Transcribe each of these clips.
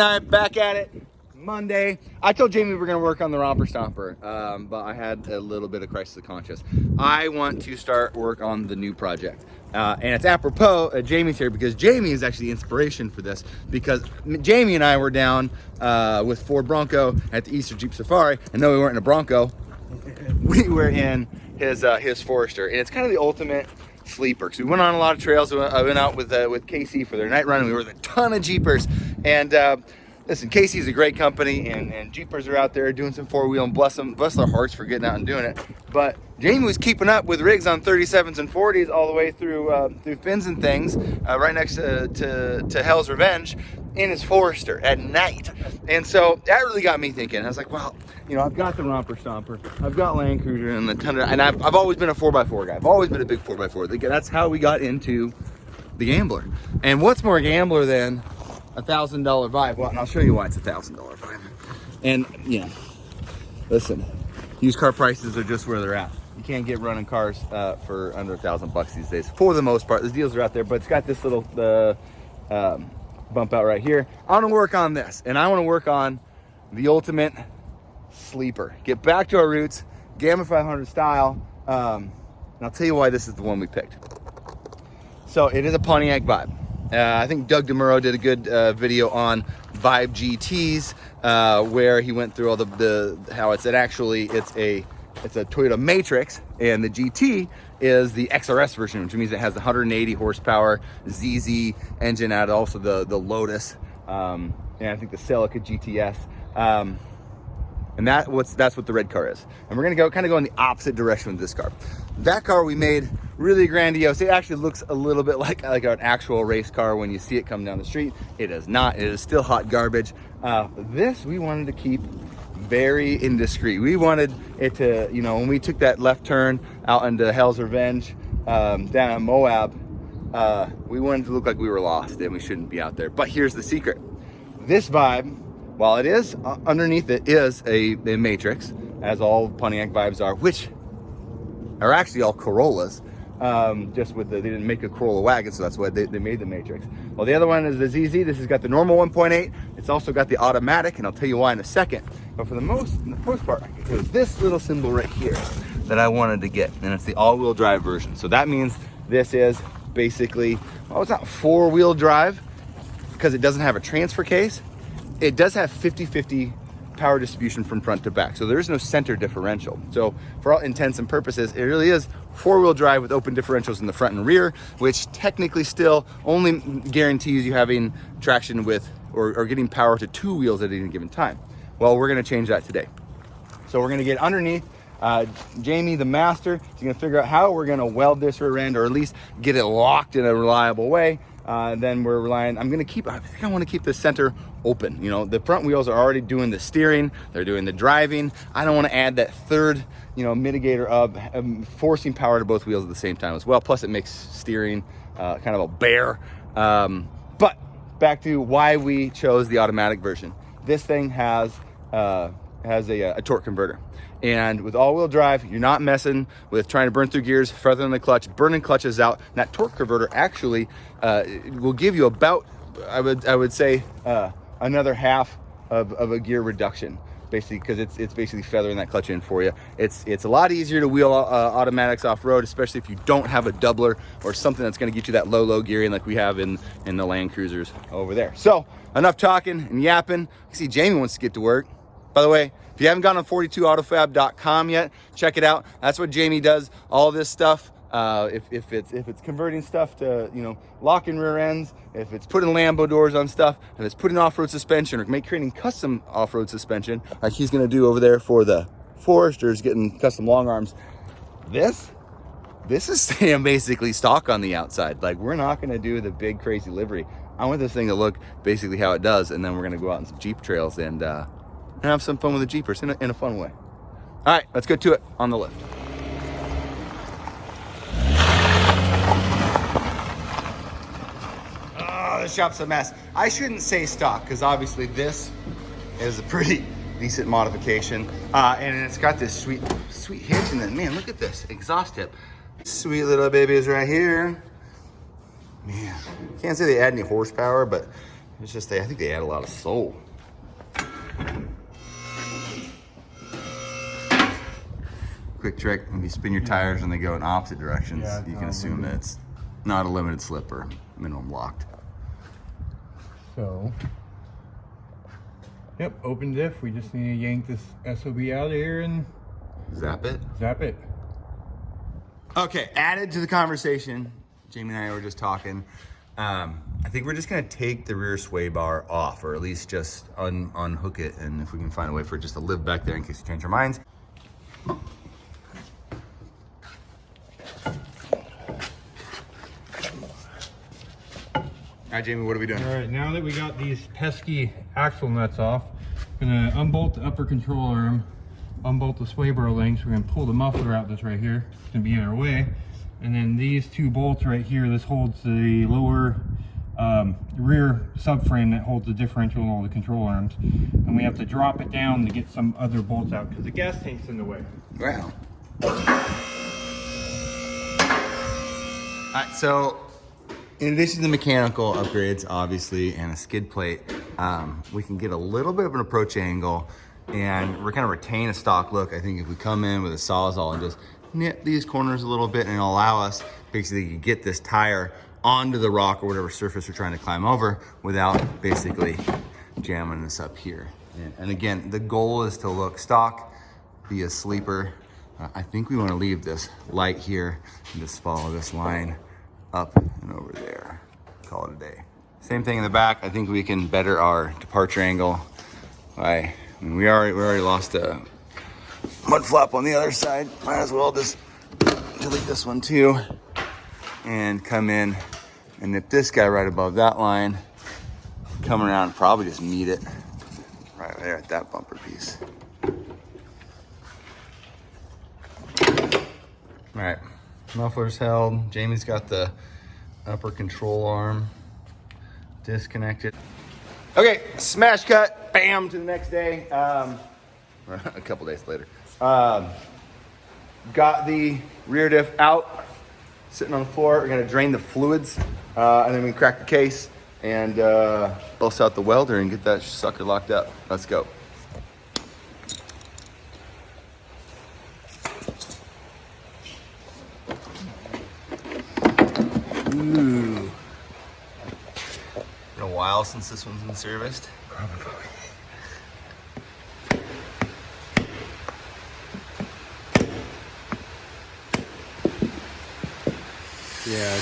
and I back at it Monday. I told Jamie we were going to work on the romper stomper, but I had a little bit of crisis of conscience. I want to start work on the new project. And it's apropos Jamie's here because Jamie is actually the inspiration for this, because Jamie and I were down with Ford Bronco at the Easter Jeep Safari, and no, we weren't in a Bronco. We were in his Forester, and it's kind of the ultimate sleeper. So we went on a lot of trails. I went out with Casey for their night run, and we were with a ton of Jeepers. And listen, Casey's a great company, and Jeepers are out there doing some four-wheel, and bless their hearts for getting out and doing it. But Jamie was keeping up with rigs on 37s and 40s all the way through Fins and things, right next to Hell's Revenge in his Forester at night. And so that really got me thinking. I was like, well, you know, I've got the romper stomper, I've got Land Cruiser and the Tundra, and I've always been a 4x4 guy. I've always been a big 4x4. That's how we got into the Gambler. And what's more Gambler than $1,000 Vibe? Well, and I'll show you why it's $1,000 Vibe. And yeah, listen, used car prices are just where they're at. You can't get running cars for under $1,000 these days, for the most part. The deals are out there, but it's got this little bump out right here. I want to work on this, and I want to work on the ultimate sleeper. Get back to our roots, Gamma 500 style. And I'll tell you why this is the one we picked. So it is a Pontiac Vibe. I think Doug DeMuro did a good video on Vibe GTs, where he went through all the how it's a Toyota Matrix, and the GT is the XRS version, which means it has the 180 horsepower ZZ engine out, also the Lotus, and I think the Celica GTS, and that's what the red car is. And we're gonna kind of go in the opposite direction with this car. That car we made really grandiose. It actually looks a little bit like an actual race car when you see it come down the street. It is not. It is still hot garbage. This we wanted to keep very indiscreet. We wanted it to, you know, when we took that left turn out into Hell's Revenge down at Moab, we wanted to look like we were lost and we shouldn't be out there. But here's the secret. This Vibe, while it is underneath it is a Matrix, as all Pontiac Vibes are, which are actually all Corollas, just with they didn't make a Corolla Wagon, so that's why they made the Matrix. Well, the other one is the ZZ. This has got the normal 1.8. It's also got the automatic, and I'll tell you why in a second. But for the most part, it was this little symbol right here that I wanted to get, and it's the all-wheel drive version. So that means this is basically, well, it's not four-wheel drive because it doesn't have a transfer case. It does have 50-50 power distribution from front to back, so there is no center differential. So for all intents and purposes, it really is four-wheel drive with open differentials in the front and rear, which technically still only guarantees you having traction with or getting power to two wheels at any given time. Well, we're going to change that today. So we're going to get underneath. Jamie, the master, is going to figure out how we're going to weld this rear end, or at least get it locked in a reliable way. Then we're relying, I think I want to keep the center open. You know, the front wheels are already doing the steering, they're doing the driving. I don't want to add that third, you know, mitigator of forcing power to both wheels at the same time as well. Plus it makes steering kind of a bear. But back to why we chose the automatic version. This thing has a torque converter. And with all-wheel drive, you're not messing with trying to burn through gears, feathering the clutch, burning clutches out. And that torque converter actually will give you about, I would say, another half of a gear reduction, basically, because it's basically feathering that clutch in for you. It's a lot easier to wheel automatics off-road, especially if you don't have a doubler or something that's going to get you that low gearing like we have in the Land Cruisers over there. So enough talking and yapping. I see Jamie wants to get to work. By the way, if you haven't gone on 42autofab.com yet, check it out. That's what Jamie does, all this stuff. If it's converting stuff to, you know, locking rear ends, if it's putting Lambo doors on stuff, if it's putting off-road suspension, or creating custom off-road suspension, like he's gonna do over there for the Foresters, getting custom long arms. This is staying basically stock on the outside. Like, we're not gonna do the big crazy livery. I want this thing to look basically how it does, and then we're gonna go out on some Jeep trails and have some fun with the Jeepers in a fun way. All right, let's get to it on the lift. Oh, the shop's a mess. I shouldn't say stock, because obviously this is a pretty decent modification. And it's got this sweet hitch, and then, man, look at this exhaust tip. Sweet little babies right here. Man, can't say they add any horsepower, but It's just I think they add a lot of soul. Quick trick, when you spin your tires and they go in opposite directions, you can assume that it's not a limited slip or minimum locked. So, yep, open diff. We just need to yank this SOB out of here and zap it. Zap it. Okay, added to the conversation, Jamie and I were just talking. I think we're just gonna take the rear sway bar off, or at least just unhook it, and if we can find a way for it just to live back there in case you change our minds. All right, Jamie, what are we doing? All right, now that we got these pesky axle nuts off, I'm gonna unbolt the upper control arm, unbolt the sway bar links. We're gonna pull the muffler out that's right here. It's gonna be in our way. And then these two bolts right here, this holds the lower rear subframe that holds the differential and all the control arms. And we have to drop it down to get some other bolts out because the gas tank's in the way. Wow. All right, so in addition to the mechanical upgrades, obviously, and a skid plate, we can get a little bit of an approach angle and we're kind of retain a stock look. I think if we come in with a Sawzall and just nip these corners a little bit and it'll allow us basically to get this tire onto the rock or whatever surface we're trying to climb over without basically jamming this up here. And again, the goal is to look stock, be a sleeper. I think we want to leave this light here and just follow this line up and over there. Call it a day. Same thing in the back. I think we can better our departure angle. I mean, we already lost a mud flap on the other side. Might as well just delete this one too and come in and nip this guy right above that line. Come around and probably just meet it right there at that bumper piece. All right, muffler's held. Jamie's got the upper control arm disconnected. Okay, smash cut, bam, to the next day. A couple days later. Got the rear diff out, sitting on the floor. We're gonna drain the fluids, and then we crack the case and bust out the welder and get that sucker locked up. Let's go. Ooh. Been a while since this one's been serviced. Probably. Yeah.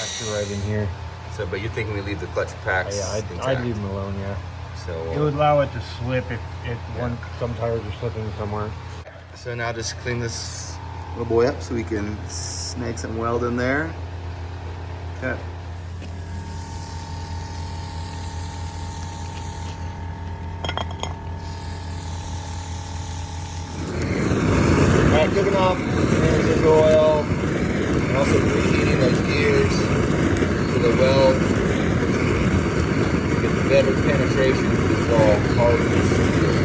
Actually, right in here. So, but you're thinking we leave the clutch packs? Yeah, I'd leave them alone. Yeah. So it would allow it to slip if some tires are slipping somewhere. So now just clean this little boy up so we can snag some weld in there. Okay. Alright, cooking off residual oil and also preheating those gears to the weld. Get better penetration to these all hardened seals.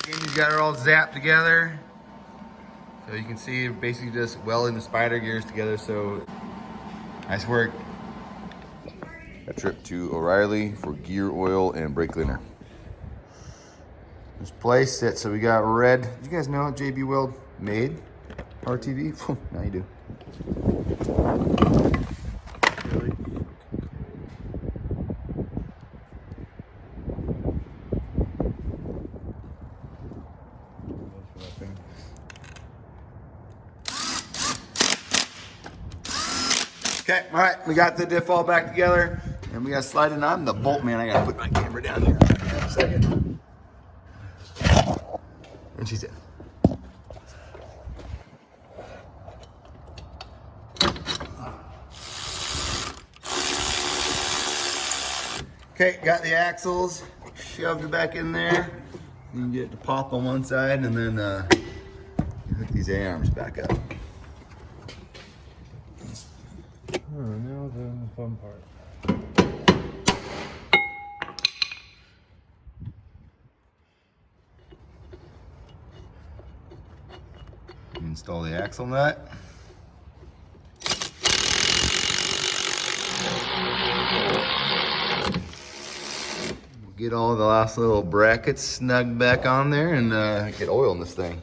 Jamie's got it all zapped together. So you can see basically just welding the spider gears together. So nice work. A trip to O'Reilly for gear oil and brake cleaner. Just placed it. So we got red. Did you guys know JB Weld made RTV? Now you do. Really? Okay, all right, we got the diff all back together, and we got to slide it on. The bolt, man, I got to put my camera down here. In a second. And she's in. Okay, got the axles shoved back in there. You can get it to pop on one side and then hook these A-arms back up. Oh, now the fun part. Install the axle nut. Get all the last little brackets snugged back on there and get oil in this thing.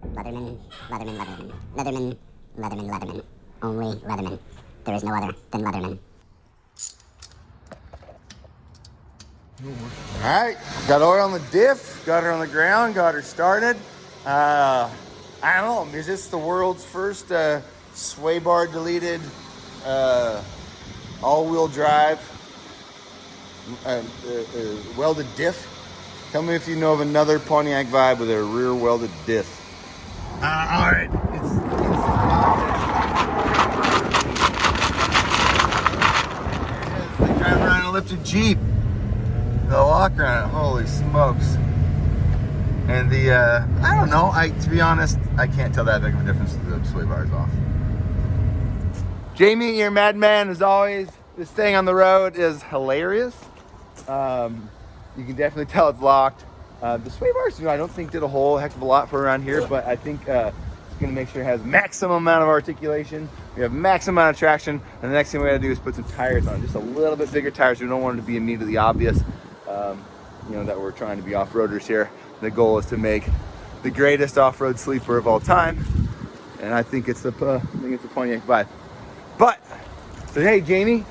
Leatherman, Leatherman, Leatherman, Leatherman, Leatherman, Leatherman. Only Leatherman. There is no other than Leatherman. All right, got oil on the diff, got her on the ground, got her started. I don't know, is this the world's first sway bar deleted all-wheel drive welded diff? Tell me if you know of another Pontiac Vibe with a rear welded diff. All right, it's like driving around a lifted Jeep. The lock around it, holy smokes. And the, I don't know, to be honest, I can't tell that big of a difference with the sway bars off. Jamie, your madman as always. This thing on the road is hilarious. You can definitely tell it's locked. The sway bars, I don't think did a whole heck of a lot for around here, but I think it's gonna make sure it has maximum amount of articulation. We have maximum amount of traction, and the next thing we gotta do is put some tires on, just a little bit bigger tires. We don't want it to be immediately obvious, that we're trying to be off-roaders here. The goal is to make the greatest off-road sleeper of all time, and I think it's the Pontiac Vibe. But so hey, Jamie,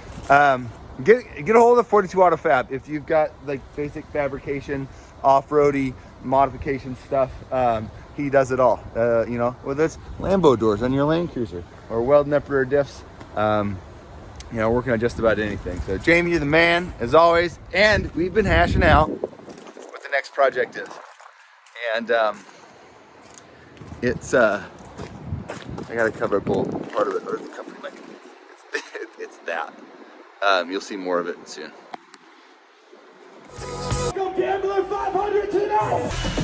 get a hold of 42 Auto Fab if you've got like basic fabrication, off-roady modification stuff. He does it all. Whether it's Lambo doors on your Land Cruiser or welding up rear diffs, working on just about anything. So Jamie, you're the man as always, and we've been hashing out what the next project is. And it's I gotta cover a part of it, or the company like it's that. You'll see more of it soon. Go Gambler 500 tonight!